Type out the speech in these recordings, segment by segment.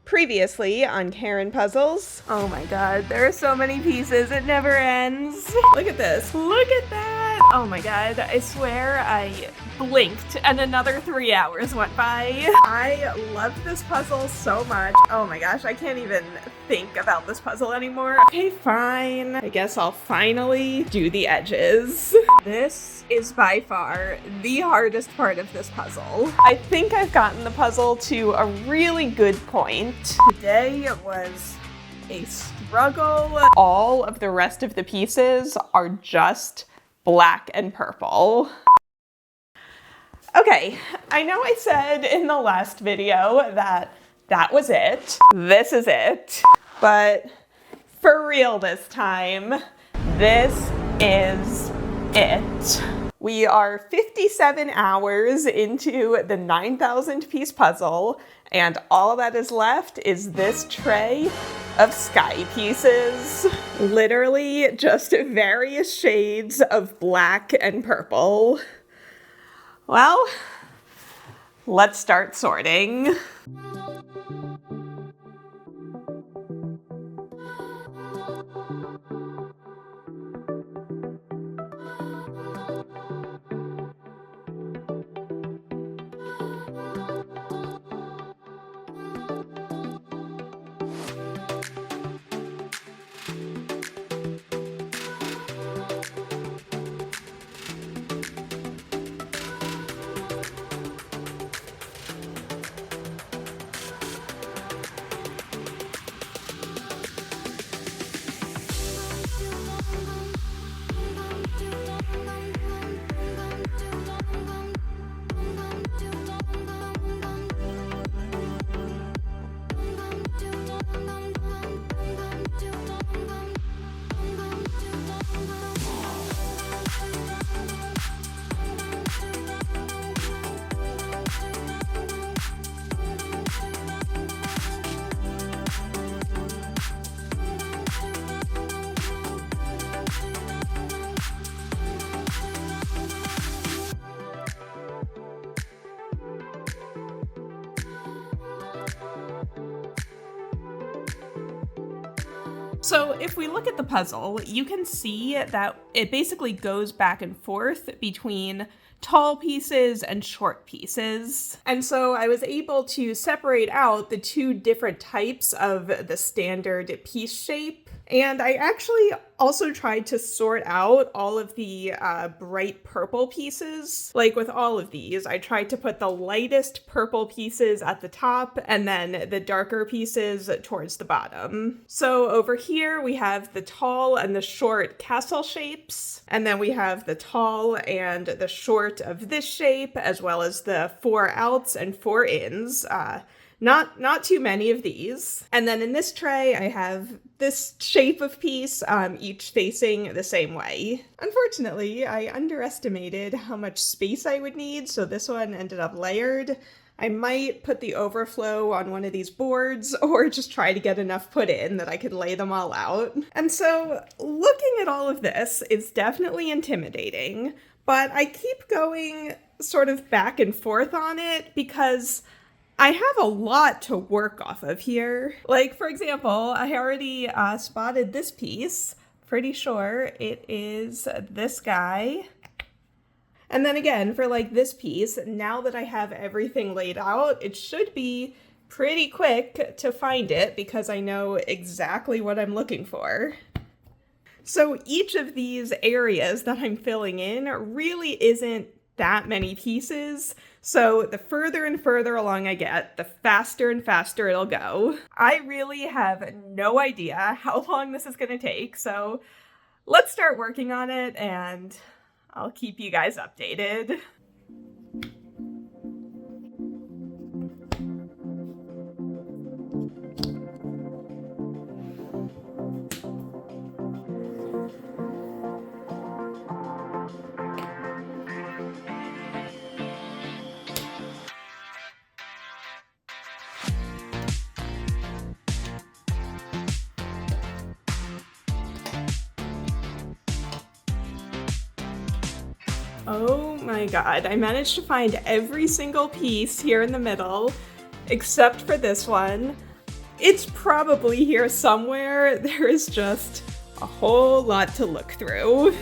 Previously on Karen Puzzles. Oh my god, there are so many pieces, it never ends. Look at this. Look at that! Oh my god, I swear I blinked and another 3 hours went by. I love this puzzle so much. Oh my gosh, I can't even think about this puzzle anymore. Okay, fine. I guess I'll finally do the edges. This is by far the hardest part of this puzzle. I think I've gotten the puzzle to a really good point. Today was a struggle. All of the rest of the pieces are just black and purple. Okay, I know I said in the last video that was it. This is it. But for real this time, this is it. We are 57 hours into the 9,000 piece puzzle, and all that is left is this tray of sky pieces. Literally just various shades of black and purple. Well, let's start sorting. So if we look at the puzzle, you can see that it basically goes back and forth between tall pieces and short pieces. And so I was able to separate out the two different types of the standard piece shape. And I actually also tried to sort out all of the bright purple pieces. Like with all of these, I tried to put the lightest purple pieces at the top and then the darker pieces towards the bottom. So over here we have the tall and the short castle shapes. And then we have the tall and the short of this shape, as well as the 4 outs and 4 ins. Not too many of these. And then in this tray, I have this shape of piece, each facing the same way. Unfortunately, I underestimated how much space I would need, so this one ended up layered. I might put the overflow on one of these boards, or just try to get enough put in that I could lay them all out. And so, looking at all of this is definitely intimidating, but I keep going sort of back and forth on it because I have a lot to work off of here. Like, for example, I already spotted this piece. Pretty sure it is this guy. And then again, for like this piece, now that I have everything laid out, it should be pretty quick to find it because I know exactly what I'm looking for. So each of these areas that I'm filling in really isn't that many pieces. So the further and further along I get, the faster and faster it'll go. I really have no idea how long this is going to take, so let's start working on it and I'll keep you guys updated. Oh my god, I managed to find every single piece here in the middle, except for this one. It's probably here somewhere. There is just a whole lot to look through.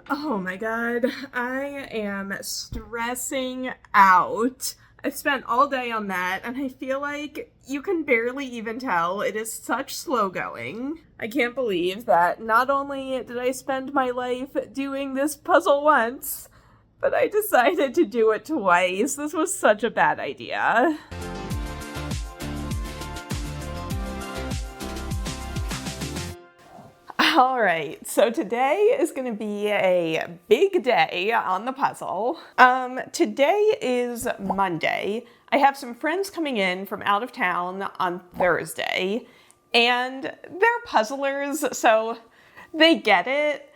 Oh my god, I am stressing out. I've spent all day on that, and I feel like you can barely even tell. It is such slow going. I can't believe that not only did I spend my life doing this puzzle once, but I decided to do it twice. This was such a bad idea. All right, so today is going to be a big day on the puzzle. Today is Monday. I have some friends coming in from out of town on Thursday, and they're puzzlers, so they get it,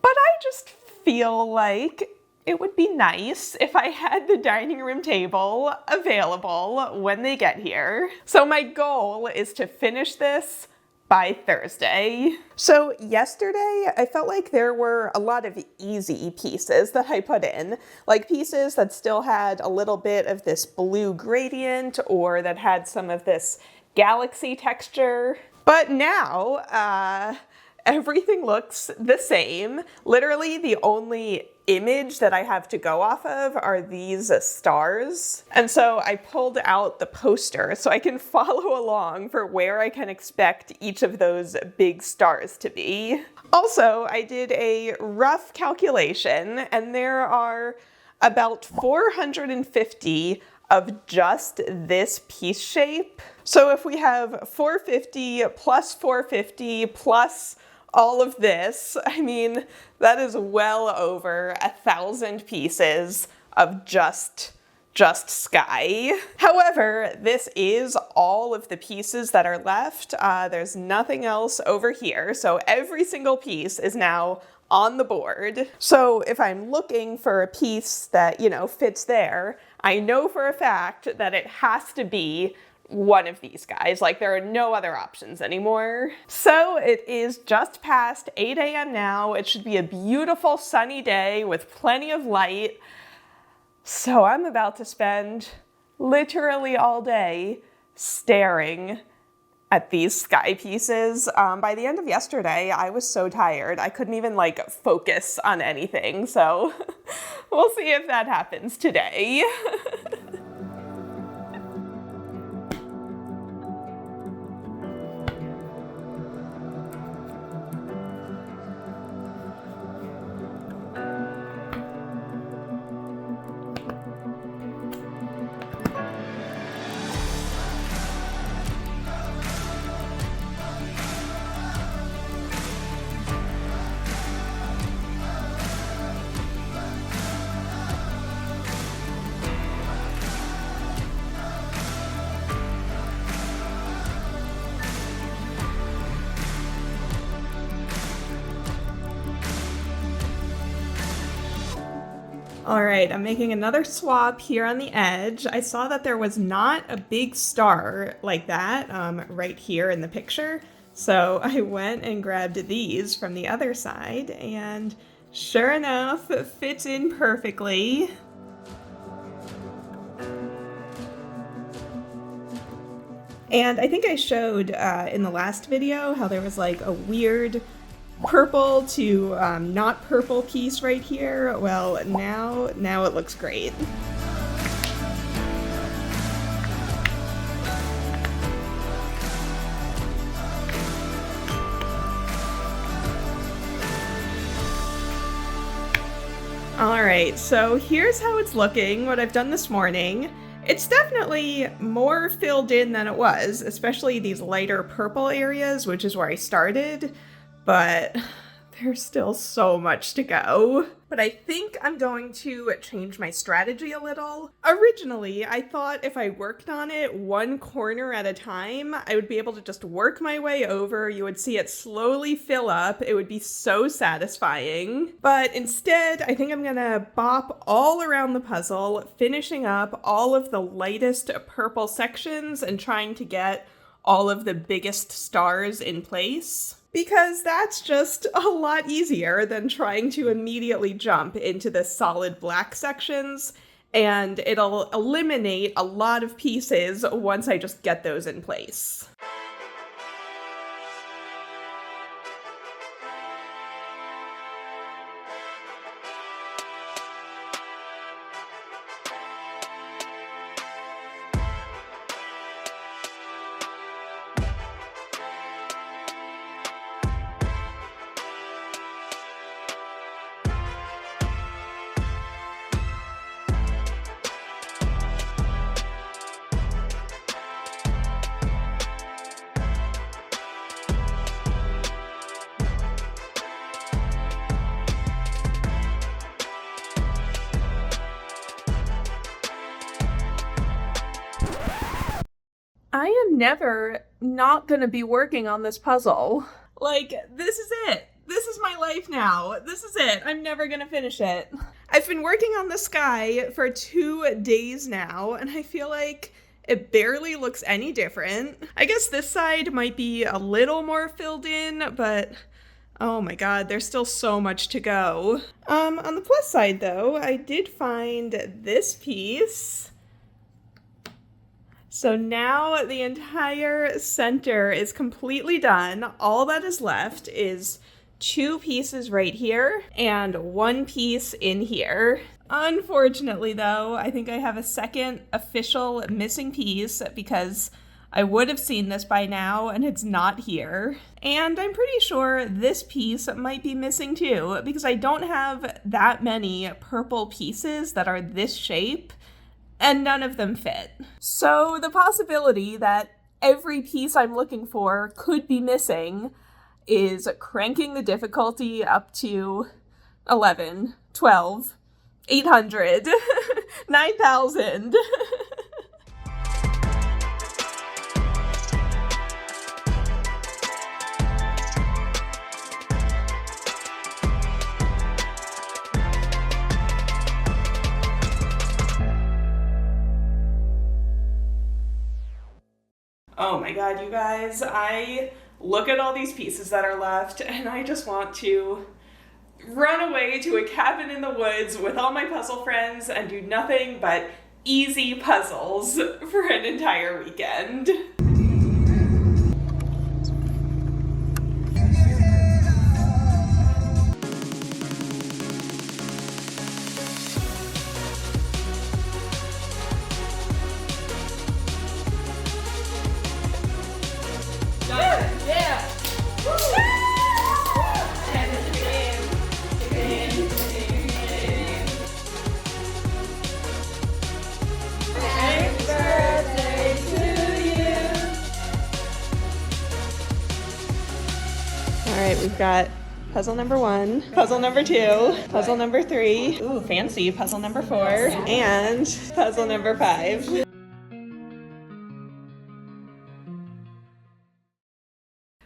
but I just feel like it would be nice if I had the dining room table available when they get here. So my goal is to finish this by Thursday. So yesterday, I felt like there were a lot of easy pieces that I put in, like pieces that still had a little bit of this blue gradient or that had some of this galaxy texture. But now, everything looks the same. Literally, the only image that I have to go off of are these stars. And so I pulled out the poster so I can follow along for where I can expect each of those big stars to be. Also, I did a rough calculation, and there are about 450 of just this piece shape. So if we have 450 plus 450 plus all of this, I mean, that is well over 1,000 pieces of just sky. However, this is all of the pieces that are left. There's nothing else over here, so every single piece is now on the board. So if I'm looking for a piece that, fits there, I know for a fact that it has to be one of these guys. Like, there are no other options anymore. So it is just past 8 a.m. now. It should be a beautiful sunny day with plenty of light. So I'm about to spend literally all day staring at these sky pieces. By the end of yesterday, I was so tired. I couldn't even focus on anything. So we'll see if that happens today. All right, I'm making another swap here on the edge. I saw that there was not a big star like that right here in the picture. So I went and grabbed these from the other side, and sure enough, it fits in perfectly. And I think I showed in the last video how there was like a weird purple to not purple piece right here. Well, now it looks great. All right, so here's how it's looking, what I've done this morning. It's definitely more filled in than it was, especially these lighter purple areas, which is where I started. But there's still so much to go. But I think I'm going to change my strategy a little. Originally, I thought if I worked on it one corner at a time, I would be able to just work my way over. You would see it slowly fill up. It would be so satisfying. But instead, I think I'm gonna bop all around the puzzle, finishing up all of the lightest purple sections and trying to get all of the biggest stars in place. Because that's just a lot easier than trying to immediately jump into the solid black sections, and it'll eliminate a lot of pieces once I just get those in place. I am never not gonna be working on this puzzle. Like, this is it. This is my life now. This is it. I'm never gonna finish it. I've been working on the sky for 2 days now, and I feel like it barely looks any different. I guess this side might be a little more filled in, but oh my god, there's still so much to go. On the plus side though, I did find this piece. So now the entire center is completely done. All that is left is 2 pieces right here and 1 piece in here. Unfortunately though, I think I have a second official missing piece because I would have seen this by now and it's not here. And I'm pretty sure this piece might be missing too because I don't have that many purple pieces that are this shape. And none of them fit. So the possibility that every piece I'm looking for could be missing is cranking the difficulty up to 11, 12, 800, 9,000. Oh my god, you guys, I look at all these pieces that are left and I just want to run away to a cabin in the woods with all my puzzle friends and do nothing but easy puzzles for an entire weekend. Alright, we've got puzzle number 1, puzzle number 2, puzzle number 3, ooh, fancy, puzzle number 4, and puzzle number 5.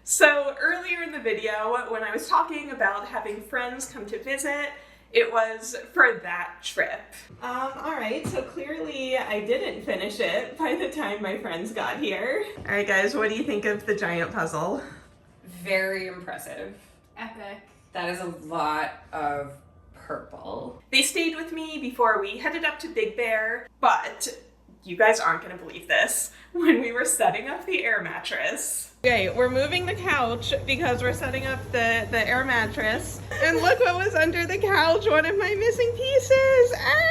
So earlier in the video, when I was talking about having friends come to visit It was for that trip. Alright, so clearly I didn't finish it by the time my friends got here. Alright guys, what do you think of the giant puzzle? Very impressive. Epic. That is a lot of purple. They stayed with me before we headed up to Big Bear, but you guys aren't gonna believe this. When we were setting up the air mattress. Okay, we're moving the couch because we're setting up the air mattress. And look what was under the couch, one of my missing pieces. Ah!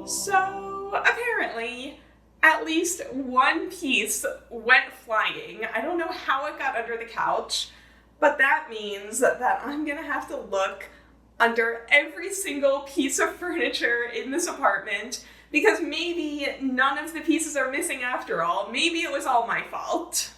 So apparently, at least one piece went flying. I don't know how it got under the couch, but that means that I'm gonna have to look under every single piece of furniture in this apartment because maybe none of the pieces are missing after all. Maybe it was all my fault.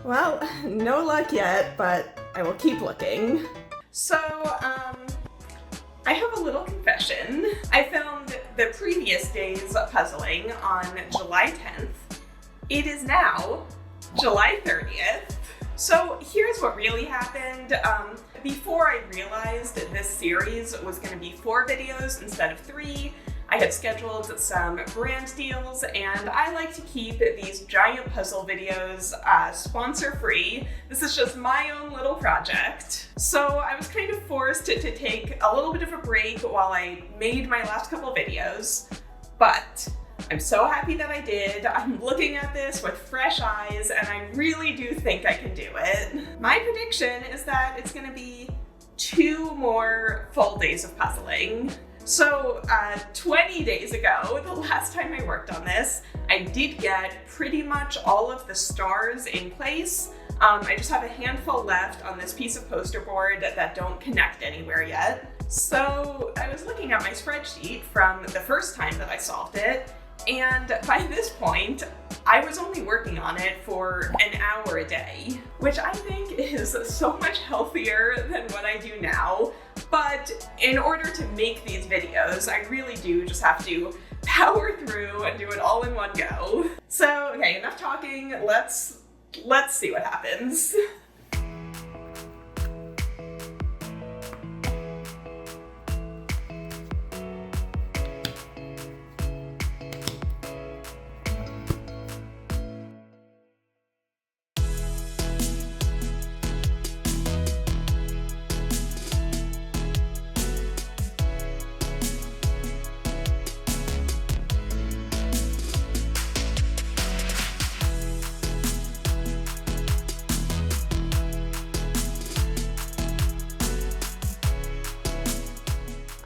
Well, no luck yet, but I will keep looking. So, I have a little confession. I filmed the previous day's puzzling on July 10th. It is now July 30th. So here's what really happened. Before I realized this series was going to be 4 videos instead of 3, I had scheduled some brand deals, and I like to keep these giant puzzle videos sponsor-free. This is just my own little project. So I was kind of forced to take a little bit of a break while I made my last couple videos, but I'm so happy that I did. I'm looking at this with fresh eyes, and I really do think I can do it. My prediction is that it's gonna be 2 more full days of puzzling. So 20 days ago, the last time I worked on this, I did get pretty much all of the stars in place. I just have a handful left on this piece of poster board that don't connect anywhere yet. So I was looking at my spreadsheet from the first time that I solved it, and by this point, I was only working on it for an hour a day, which I think is so much healthier than what I do now. But in order to make these videos, I really do just have to power through and do it all in one go. So, okay, enough talking. Let's see what happens.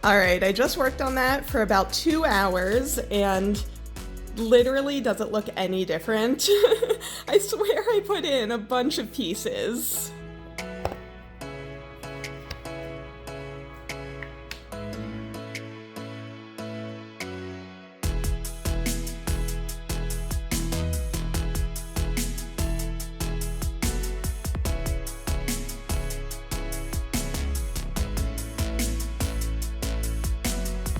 All right, I just worked on that for about 2 hours and literally doesn't look any different. I swear I put in a bunch of pieces.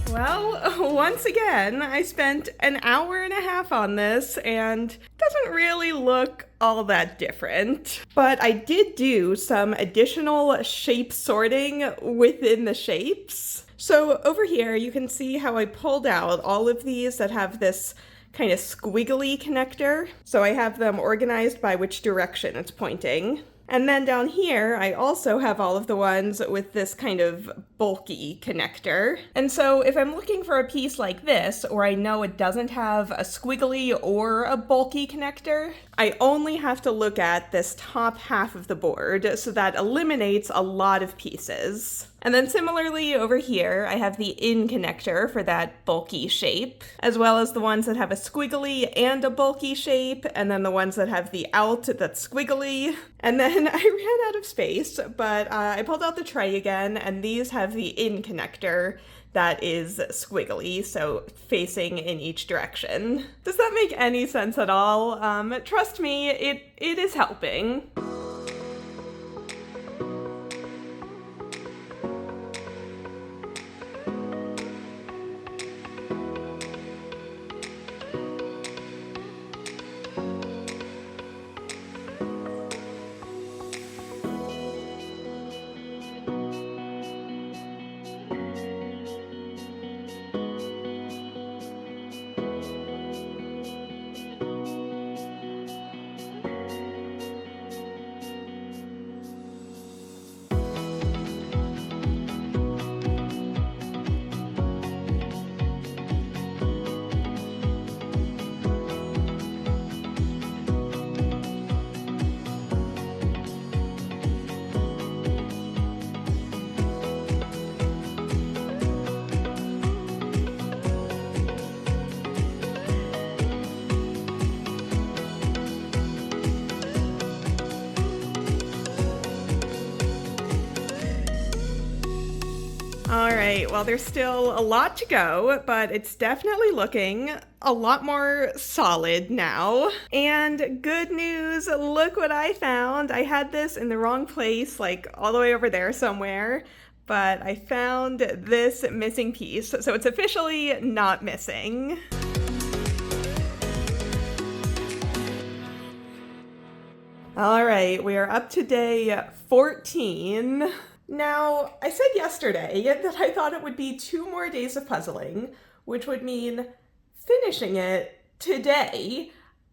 Well, once again, I spent an hour and a half on this, and it doesn't really look all that different. But I did do some additional shape sorting within the shapes. So over here, you can see how I pulled out all of these that have this kind of squiggly connector. So I have them organized by which direction it's pointing. And then down here, I also have all of the ones with this kind of bulky connector. And so if I'm looking for a piece like this, or I know it doesn't have a squiggly or a bulky connector, I only have to look at this top half of the board, so that eliminates a lot of pieces. And then similarly over here, I have the in connector for that bulky shape, as well as the ones that have a squiggly and a bulky shape, and then the ones that have the out that's squiggly. And then I ran out of space, but I pulled out the tray again, and these have the in connector that is squiggly, so facing in each direction. Does that make any sense at all? Trust me, it is helping. All right, well, there's still a lot to go, but it's definitely looking a lot more solid now. And good news, look what I found. I had this in the wrong place, like all the way over there somewhere, but I found this missing piece, so it's officially not missing. All right, we are up to day 14. Now, I said yesterday that I thought it would be 2 more days of puzzling, which would mean finishing it today.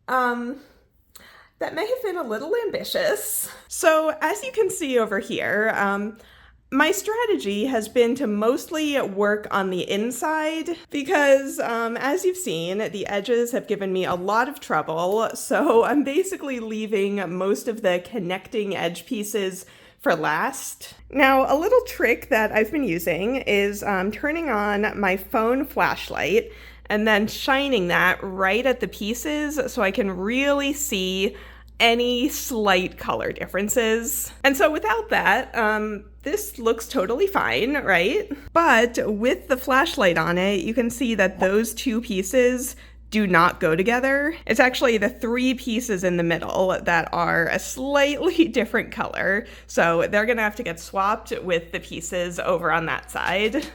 That may have been a little ambitious. So, as you can see over here, my strategy has been to mostly work on the inside because, as you've seen, the edges have given me a lot of trouble, so I'm basically leaving most of the connecting edge pieces for last. Now, a little trick that I've been using is turning on my phone flashlight and then shining that right at the pieces so I can really see any slight color differences. And so without that, this looks totally fine, right? But with the flashlight on it, you can see that those 2 pieces do not go together. It's actually the 3 pieces in the middle that are a slightly different color, so they're gonna have to get swapped with the pieces over on that side.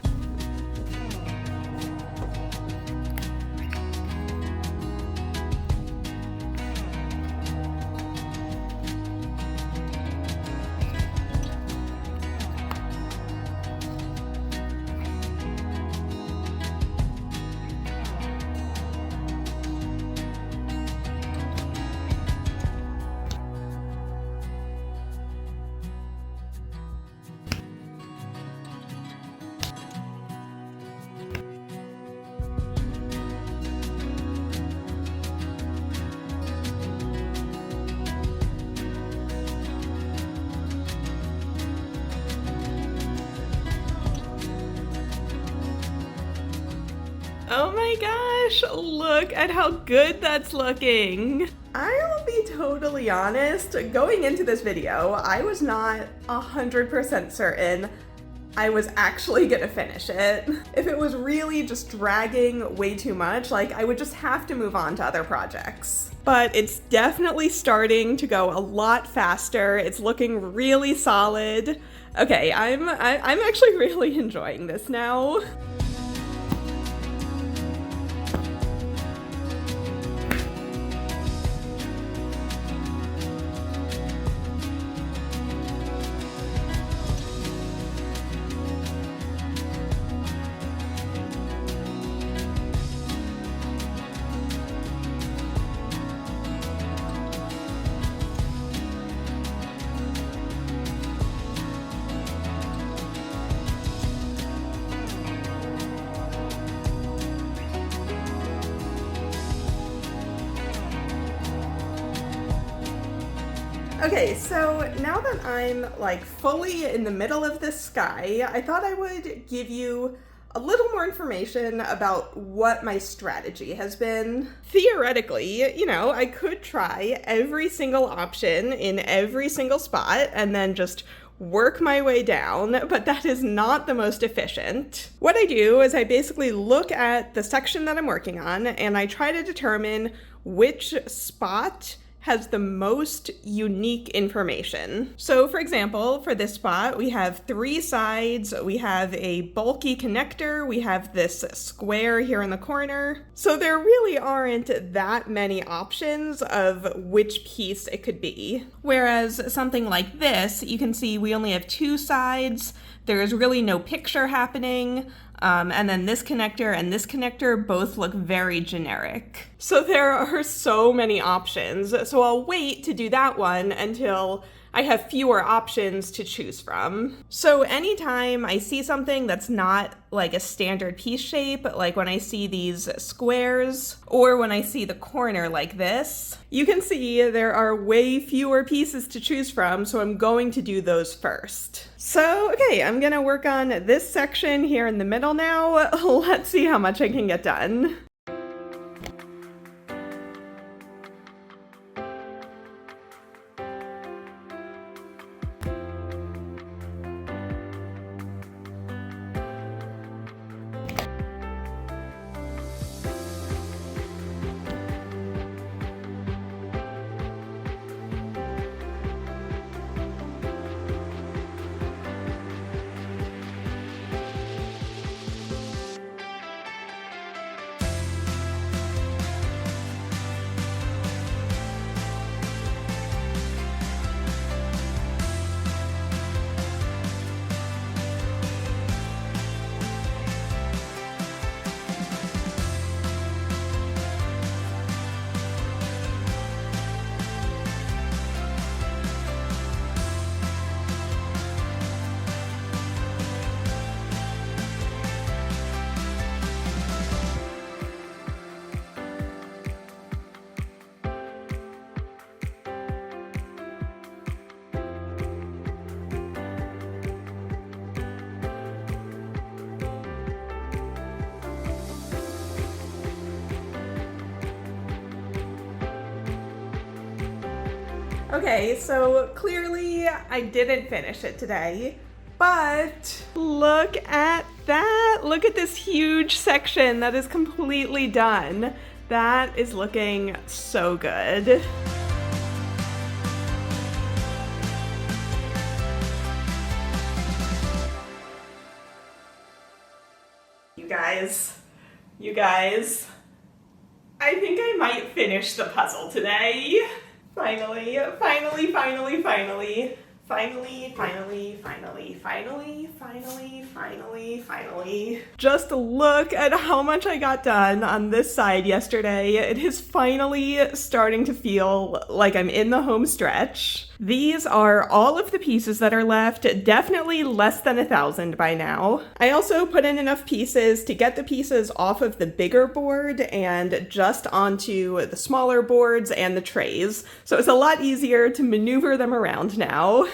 Oh my gosh, look at how good that's looking. I'll be totally honest, going into this video, I was not 100% certain I was actually gonna finish it. If it was really just dragging way too much, like I would just have to move on to other projects. But it's definitely starting to go a lot faster. It's looking really solid. Okay, I'm actually really enjoying this now. Okay, so now that I'm like fully in the middle of this sky, I thought I would give you a little more information about what my strategy has been. Theoretically, I could try every single option in every single spot and then just work my way down, but that is not the most efficient. What I do is I basically look at the section that I'm working on and I try to determine which spot has the most unique information. So for example, for this spot, we have 3 sides, we have a bulky connector, we have this square here in the corner. So there really aren't that many options of which piece it could be. Whereas something like this, you can see we only have 2 sides, there's really no picture happening. And then this connector and this connector both look very generic. So there are so many options. So I'll wait to do that one until I have fewer options to choose from. So anytime I see something that's not like a standard piece shape, like when I see these squares or when I see the corner like this, you can see there are way fewer pieces to choose from, so I'm going to do those first. So, okay, I'm gonna work on this section here in the middle now. Let's see how much I can get done. Okay, so clearly I didn't finish it today, but look at that. Look at this huge section that is completely done. That is looking so good. You guys, I think I might finish the puzzle today. Finally. Just look at how much I got done on this side yesterday. It is finally starting to feel like I'm in the home stretch. These are all of the pieces that are left, definitely less than 1,000 by now. I also put in enough pieces to get the pieces off of the bigger board and just onto the smaller boards and the trays. So it's a lot easier to maneuver them around now.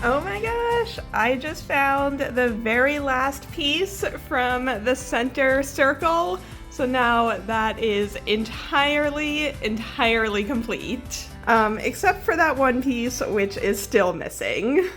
Oh my gosh, I just found the very last piece from the center circle. So now that is entirely complete. Except for that one piece, which is still missing.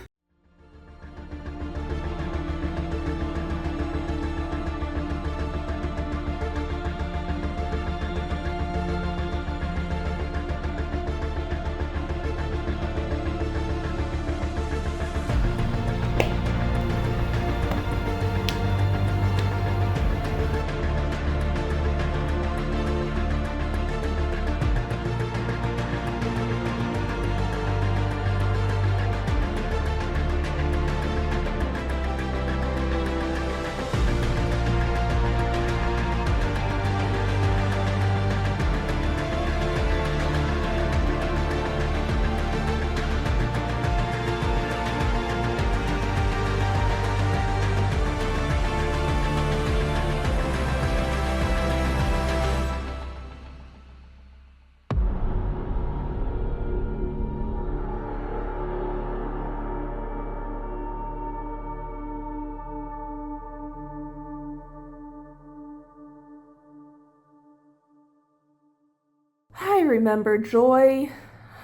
remember joy.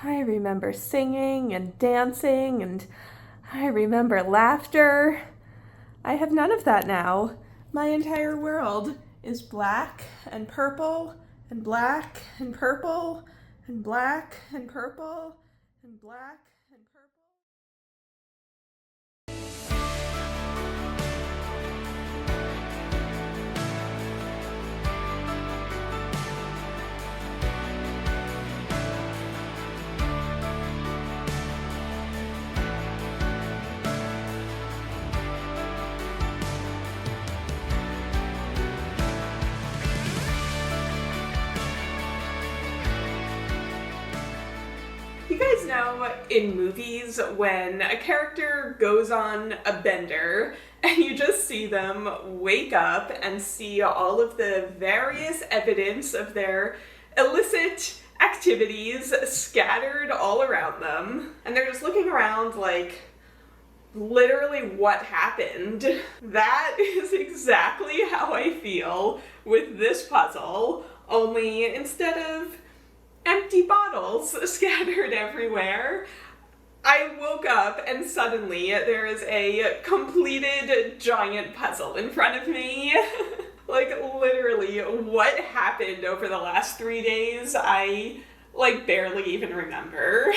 I remember singing and dancing, and I remember laughter. I have none of that now. My entire world is black and purple and black and purple and black and purple and black and purple. You guys know in movies when a character goes on a bender and you just see them wake up and see all of the various evidence of their illicit activities scattered all around them, and they're just looking around like, literally what happened? That is exactly how I feel with this puzzle, only instead of empty bottles scattered everywhere, I woke up and suddenly there is a completed giant puzzle in front of me. Like, literally, what happened over the last 3 days, I, barely even remember.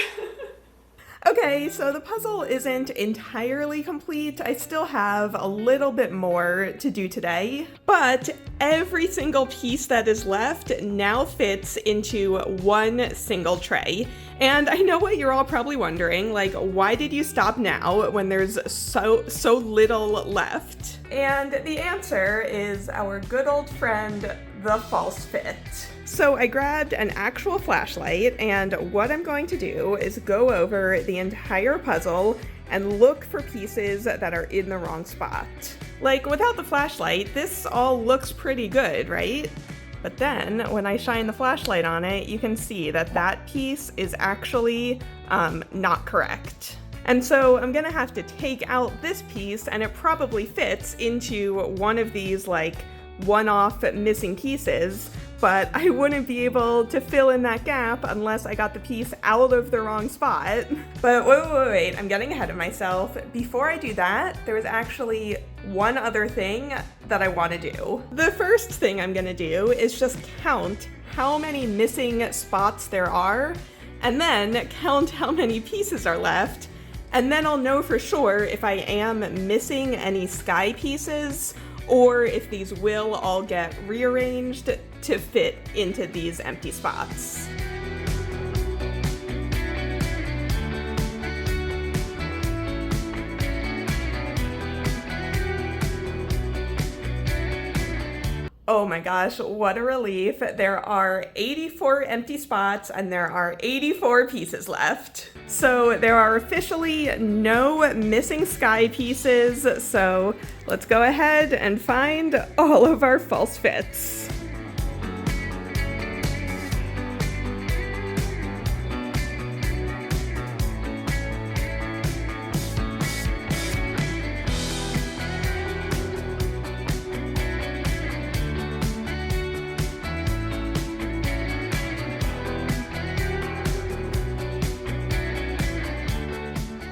Okay, so the puzzle isn't entirely complete. I still have a little bit more to do today, but every single piece that is left now fits into one single tray. And I know what you're all probably wondering, why did you stop now when there's so little left? And the answer is our good old friend, the false fit. So I grabbed an actual flashlight, and what I'm going to do is go over the entire puzzle and look for pieces that are in the wrong spot. Without the flashlight, this all looks pretty good, right? But then when I shine the flashlight on it, you can see that that piece is actually not correct. And so I'm gonna have to take out this piece, and it probably fits into one of these one-off missing pieces, but I wouldn't be able to fill in that gap unless I got the piece out of the wrong spot. But wait, I'm getting ahead of myself. Before I do that, there's actually one other thing that I want to do. The first thing I'm gonna do is just count how many missing spots there are, and then count how many pieces are left, and then I'll know for sure if I am missing any sky pieces, or if these will all get rearranged to fit into these empty spots. Oh my gosh, what a relief. There are 84 empty spots and there are 84 pieces left. So there are officially no missing sky pieces, so let's go ahead and find all of our false fits.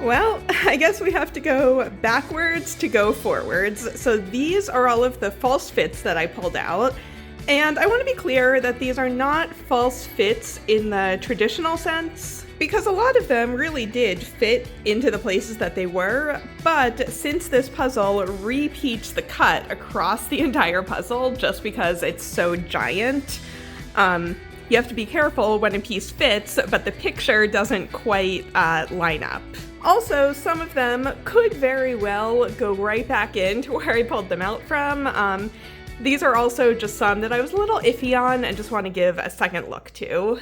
Well, I guess we have to go backwards to go forwards. So these are all of the false fits that I pulled out. And I want to be clear that these are not false fits in the traditional sense, because a lot of them really did fit into the places that they were. But since this puzzle repeats the cut across the entire puzzle just because it's so giant, you have to be careful when a piece fits, but the picture doesn't quite line up. Also, some of them could very well go right back into where I pulled them out from. These are also just some that I was a little iffy on and just want to give a second look to.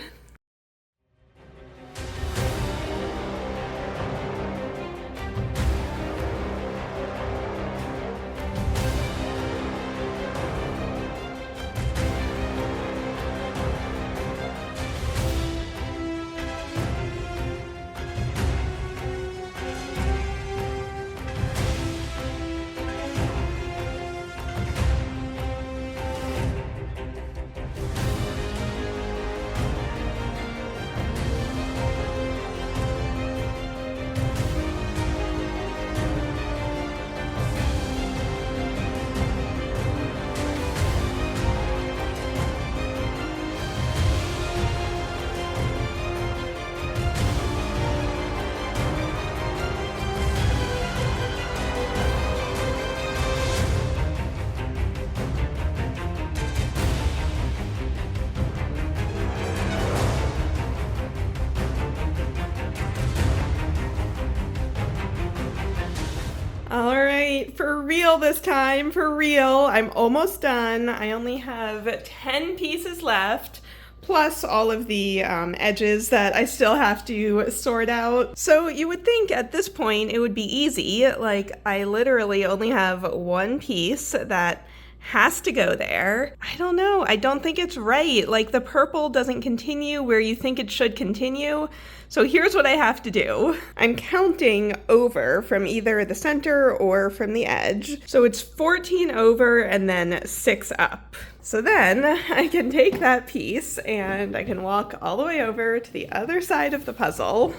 right, for real this time, for real. I'm almost done. I only have 10 pieces left, plus all of the edges that I still have to sort out. So you would think at this point it would be easy. Like, I literally only have one piece that has to go there. I don't know. I don't think it's right. Like, the purple doesn't continue where you think it should continue. So here's what I have to do. I'm counting over from either the center or from the edge. So it's 14 over and then 6 up. So then I can take that piece and I can walk all the way over to the other side of the puzzle.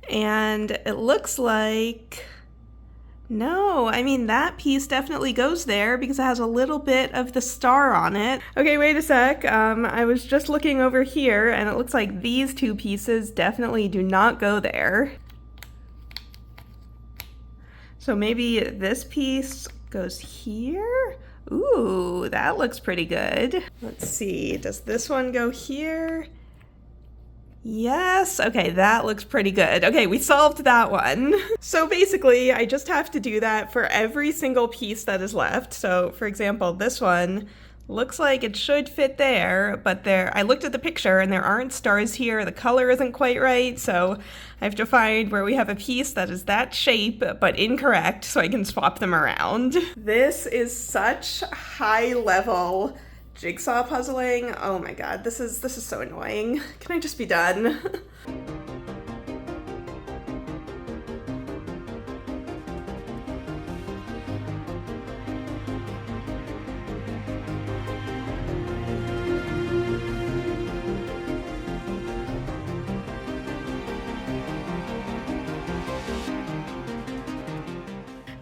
And it looks like... no, I mean, that piece definitely goes there because it has a little bit of the star on it. Okay, wait a sec. I was just looking over here and it looks like these two pieces definitely do not go there. So maybe this piece goes here? Ooh, that looks pretty good. Let's see, does this one go here? Yes, okay, that looks pretty good. Okay, we solved that one. So basically, I just have to do that for every single piece that is left. So for example, this one looks like it should fit there, but I looked at the picture and there aren't stars here. The color isn't quite right, so I have to find where we have a piece that is that shape but incorrect so I can swap them around. This is such high level jigsaw puzzling. Oh my god, this is so annoying. Can I just be done?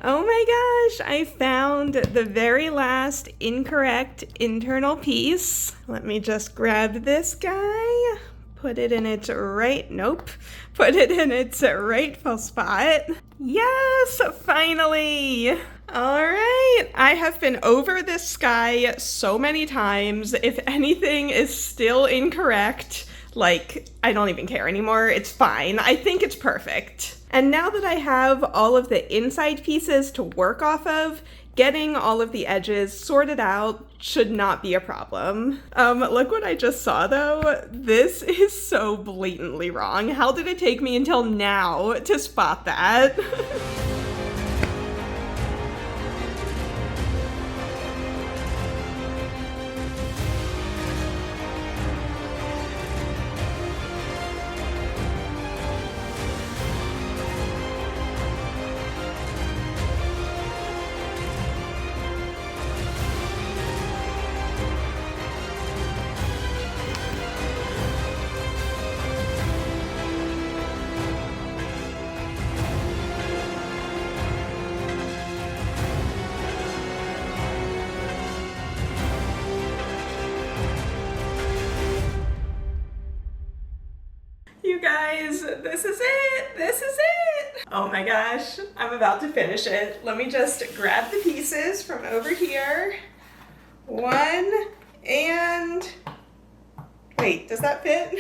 Oh my gosh, I found the very last incorrect internal piece. Let me just grab this guy, put it in its put it in its rightful spot. Yes, finally. All right, I have been over this sky so many times. If anything is still incorrect, like, I don't even care anymore. It's fine. I think it's perfect. And now that I have all of the inside pieces to work off of, getting all of the edges sorted out should not be a problem. Look what I just saw though. This is so blatantly wrong. How did it take me until now to spot that? You guys, this is it. This is it. Oh my gosh, I'm about to finish it. Let me just grab the pieces from over here. One, and wait, does that fit?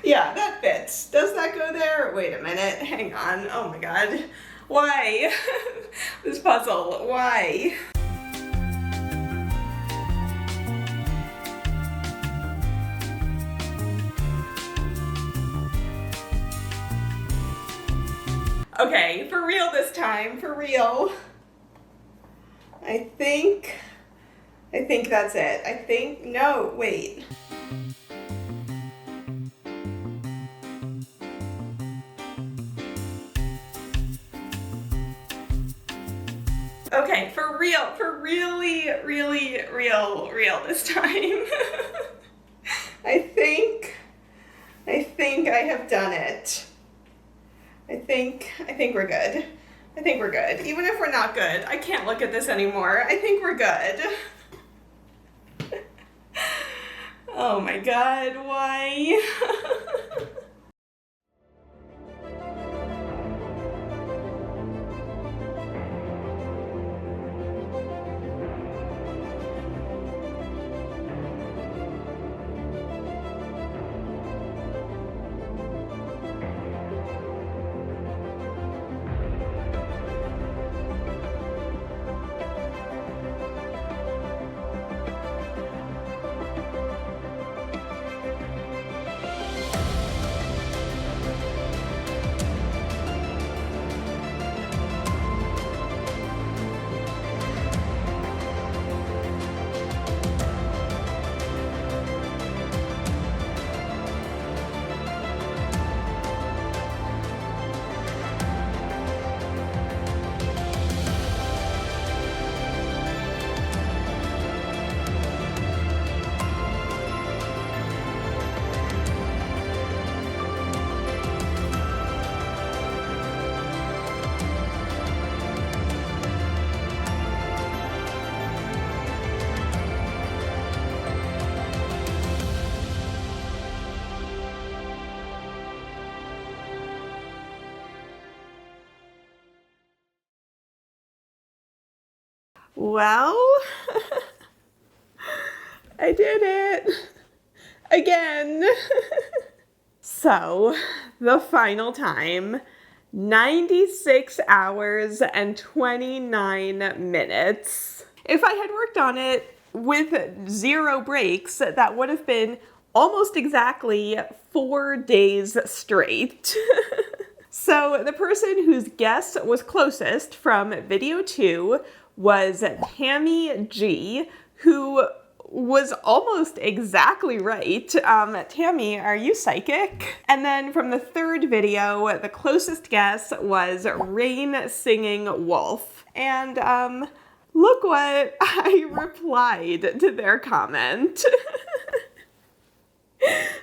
Yeah, that fits. Does that go there? Wait a minute, hang on. Oh my god. Why? This puzzle, why? Okay, for real this time, for real. I think that's it. No, wait. Okay, for really real this time. I think I have done it. I think we're good. I think we're good. Even if we're not good, I can't look at this anymore. I think we're good. Oh my god, why? Well, I did it again. So, the final time, 96 hours and 29 minutes. If I had worked on it with 0 breaks, that would have been almost exactly 4 days straight. So the person whose guess was closest from video 2 was Tammy G, who was almost exactly right. Tammy, are you psychic? And then from the third video, the closest guess was Rain Singing Wolf. And look what I replied to their comment.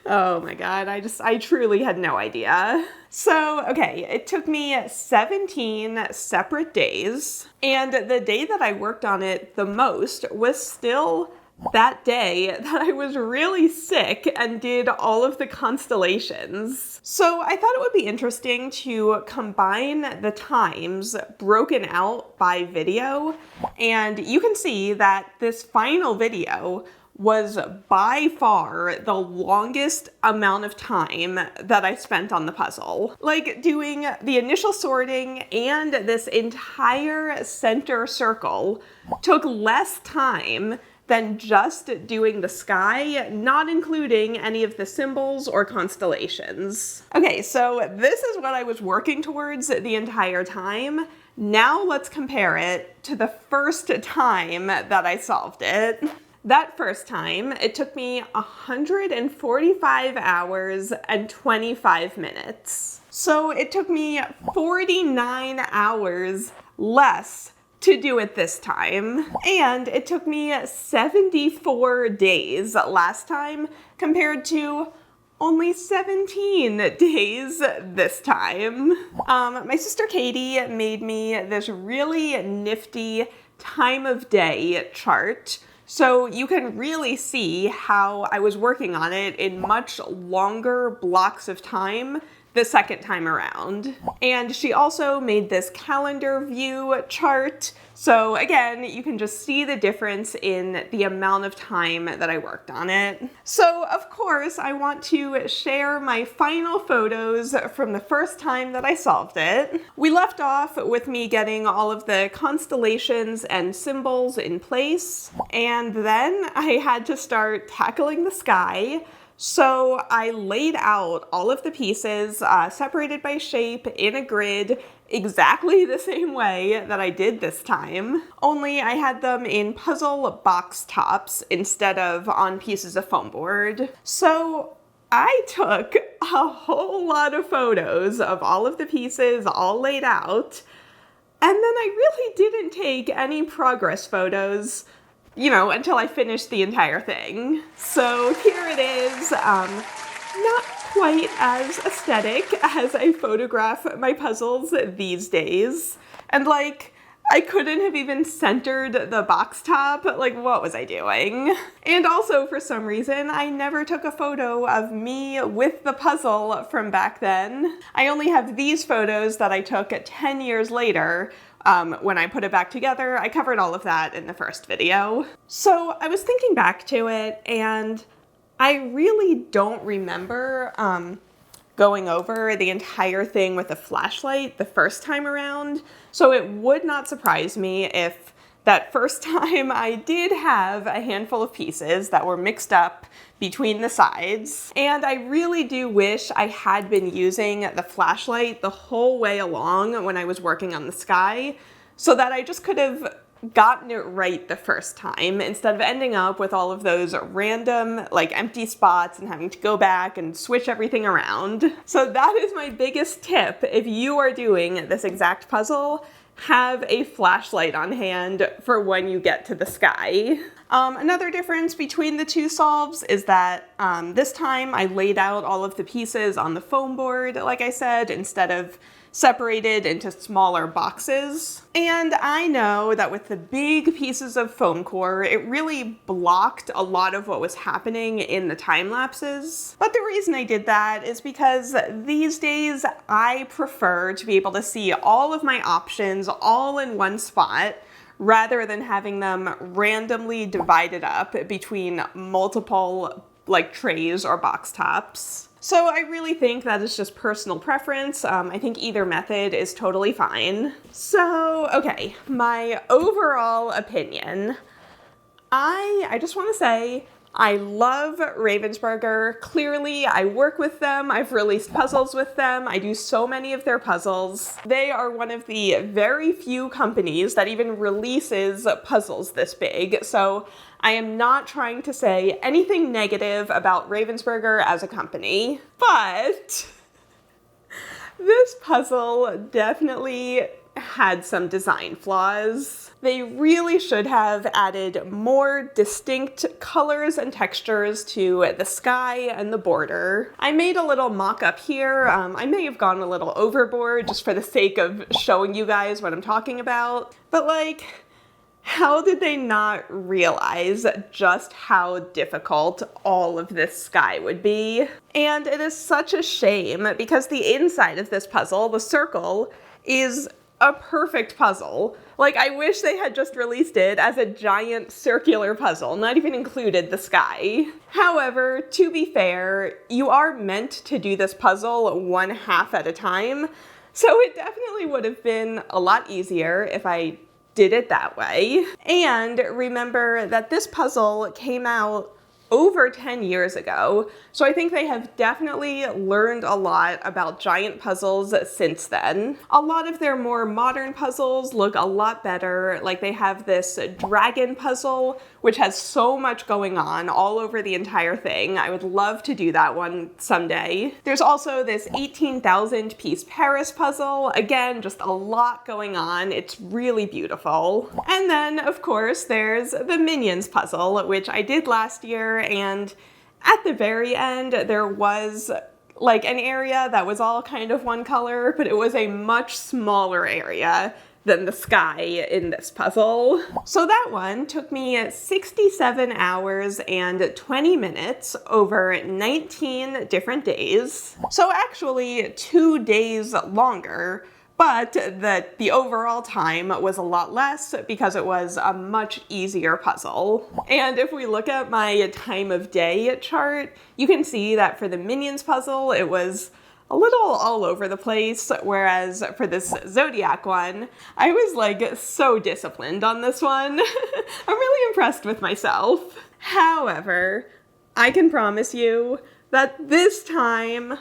Oh my god, I truly had no idea. So, okay, it took me 17 separate days, and the day that I worked on it the most was still that day that I was really sick and did all of the constellations. So I thought it would be interesting to combine the times broken out by video, and you can see that this final video was by far the longest amount of time that I spent on the puzzle. Like, doing the initial sorting and this entire center circle took less time than just doing the sky, not including any of the symbols or constellations. Okay, so this is what I was working towards the entire time. Now let's compare it to the first time that I solved it. That first time, it took me 145 hours and 25 minutes. So it took me 49 hours less to do it this time. And it took me 74 days last time compared to only 17 days this time. My sister Katie made me this really nifty time of day chart, so you can really see how I was working on it in much longer blocks of time the second time around. And she also made this calendar view chart. So again, you can just see the difference in the amount of time that I worked on it. So of course, I want to share my final photos from the first time that I solved it. We left off with me getting all of the constellations and symbols in place, and then I had to start tackling the sky. So I laid out all of the pieces separated by shape in a grid exactly the same way that I did this time, only I had them in puzzle box tops instead of on pieces of foam board. So I took a whole lot of photos of all of the pieces all laid out, and then I really didn't take any progress photos, you know, until I finished the entire thing. So here it is, not quite as aesthetic as I photograph my puzzles these days. And like, I couldn't have even centered the box top. Like, what was I doing? And also, for some reason, I never took a photo of me with the puzzle from back then. I only have these photos that I took 10 years later, when I put it back together. I covered all of that in the first video. So I was thinking back to it, and I really don't remember going over the entire thing with a flashlight the first time around. So it would not surprise me if that first time I did have a handful of pieces that were mixed up between the sides. And I really do wish I had been using the flashlight the whole way along when I was working on the sky, so that I just could have gotten it right the first time instead of ending up with all of those random like empty spots and having to go back and switch everything around. So that is my biggest tip. If you are doing this exact puzzle, have a flashlight on hand for when you get to the sky. Another difference between the two solves is that this time I laid out all of the pieces on the foam board, like I said, instead of separated into smaller boxes. And I know that with the big pieces of foam core, it really blocked a lot of what was happening in the time lapses. But the reason I did that is because these days I prefer to be able to see all of my options all in one spot, rather than having them randomly divided up between multiple like trays or box tops. So I really think that is just personal preference. I think either method is totally fine. So, okay, my overall opinion. I just want to say I love Ravensburger. Clearly, I work with them. I've released puzzles with them. I do so many of their puzzles. They are one of the very few companies that even releases puzzles this big. So I am not trying to say anything negative about Ravensburger as a company, but this puzzle definitely had some design flaws. They really should have added more distinct colors and textures to the sky and the border. I made a little mock-up here. I may have gone a little overboard just for the sake of showing you guys what I'm talking about, but like, how did they not realize just how difficult all of this sky would be? And it is such a shame because the inside of this puzzle, the circle, is a perfect puzzle. Like, I wish they had just released it as a giant circular puzzle, not even included the sky. However, to be fair, you are meant to do this puzzle one half at a time, so it definitely would have been a lot easier if I did it that way. And remember that this puzzle came out over 10 years ago, so I think they have definitely learned a lot about giant puzzles since then. A lot of their more modern puzzles look a lot better. Like, they have this dragon puzzle, which has so much going on all over the entire thing. I would love to do that one someday. There's also this 18,000 piece Paris puzzle. Again, just a lot going on. It's really beautiful. And then, of course, there's the Minions puzzle, which I did last year, and at the very end, there was like an area that was all kind of one color, but it was a much smaller area than the sky in this puzzle. So that one took me 67 hours and 20 minutes over 19 different days. So actually 2 days longer, but the overall time was a lot less because it was a much easier puzzle. And if we look at my time of day chart, you can see that for the Minions puzzle, it was a little all over the place, whereas for this Zodiac one, I was like so disciplined on this one. I'm really impressed with myself. However, I can promise you that this time,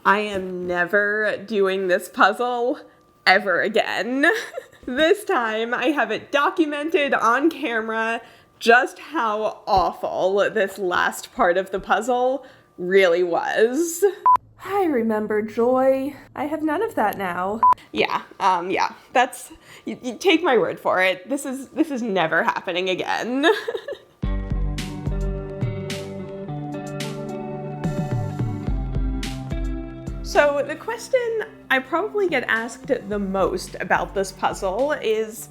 I am never doing this puzzle ever again. This time I have it documented on camera just how awful this last part of the puzzle really was. I remember joy. I have none of that now. Yeah, that's, you take my word for it. This is never happening again. So the question I probably get asked the most about this puzzle is,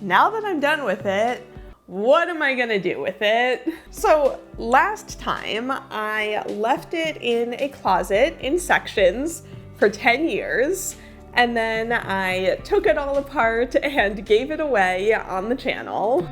now that I'm done with it, what am I gonna do with it? So last time I left it in a closet in sections for 10 years, and then I took it all apart and gave it away on the channel.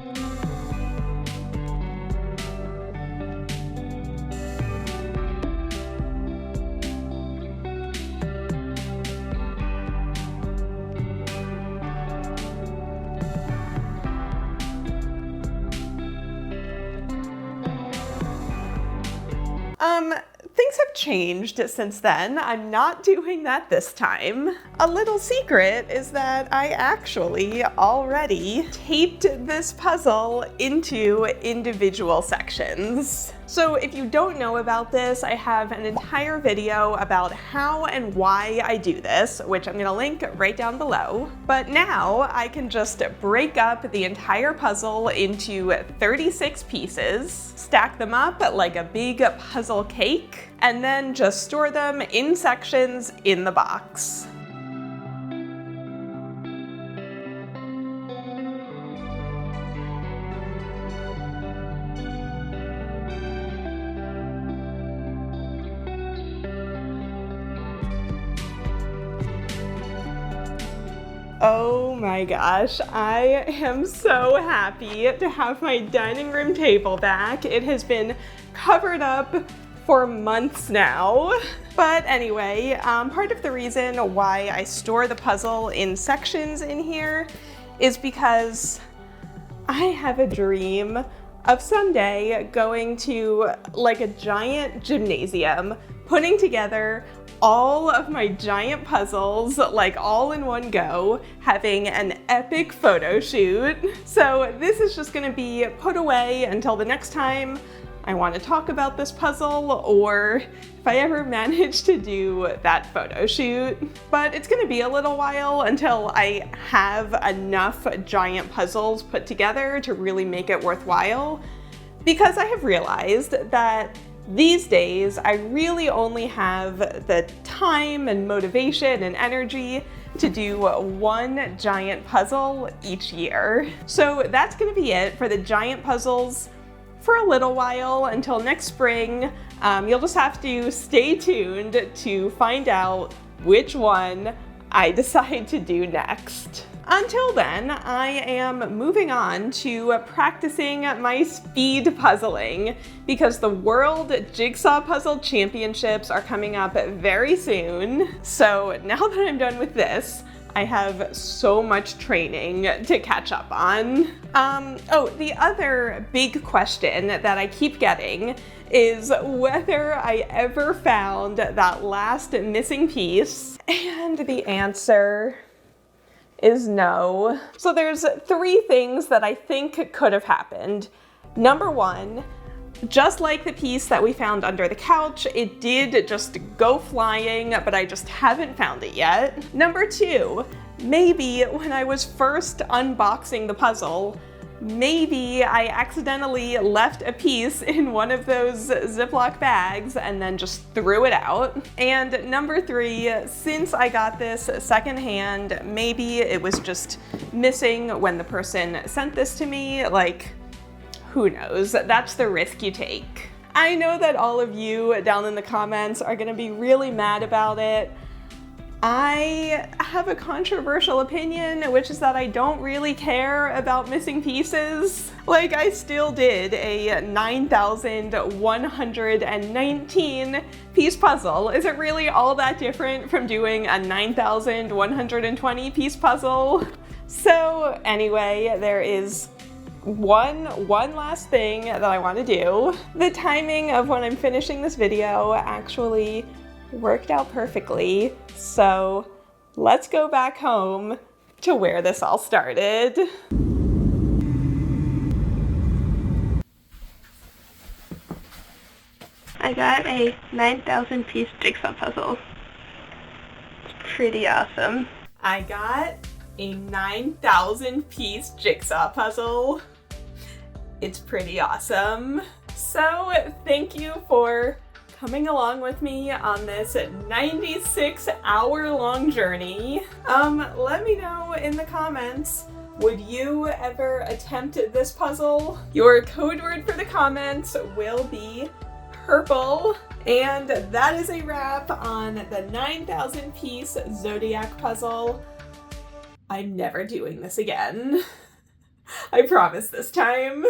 Things have changed since then. I'm not doing that this time. A little secret is that I actually already taped this puzzle into individual sections. So if you don't know about this, I have an entire video about how and why I do this, which I'm gonna link right down below. But now I can just break up the entire puzzle into 36 pieces, stack them up like a big puzzle cake, and then just store them in sections in the box. Oh my gosh, I am so happy to have my dining room table back. It has been covered up for months now. But anyway, part of the reason why I store the puzzle in sections in here is because I have a dream of someday going to like a giant gymnasium, putting together all of my giant puzzles, like all in one go, having an epic photo shoot. So this is just gonna be put away until the next time I want to talk about this puzzle, or if I ever manage to do that photo shoot. But it's gonna be a little while until I have enough giant puzzles put together to really make it worthwhile, because I have realized that these days, I really only have the time and motivation and energy to do one giant puzzle each year. So that's gonna be it for the giant puzzles for a little while until next spring. You'll just have to stay tuned to find out which one I decide to do next. Until then, I am moving on to practicing my speed puzzling because the World Jigsaw Puzzle Championships are coming up very soon. So now that I'm done with this, I have so much training to catch up on. Oh, the other big question that I keep getting is whether I ever found that last missing piece, and the answer is no. So there's 3 things that I think could have happened. Number 1, just like the piece that we found under the couch, it did just go flying, but I just haven't found it yet. Number 2, maybe when I was first unboxing the puzzle, maybe I accidentally left a piece in one of those Ziploc bags and then just threw it out. And number 3, since I got this secondhand, maybe it was just missing when the person sent this to me. Like, who knows? That's the risk you take. I know that all of you down in the comments are gonna be really mad about it. I have a controversial opinion, which is that I don't really care about missing pieces. Like, I still did a 9,119 piece puzzle. Is it really all that different from doing a 9,120 piece puzzle? So anyway, there is one last thing that I want to do. The timing of when I'm finishing this video actually worked out perfectly, so let's go back home to where this all started. I got a 9,000 piece jigsaw puzzle. It's pretty awesome. I got a 9,000 piece jigsaw puzzle. It's pretty awesome. So thank you for coming along with me on this 96-hour-long journey. Let me know in the comments, would you ever attempt this puzzle? Your code word for the comments will be purple. And that is a wrap on the 9,000 piece Zodiac puzzle. I'm never doing this again. I promise this time.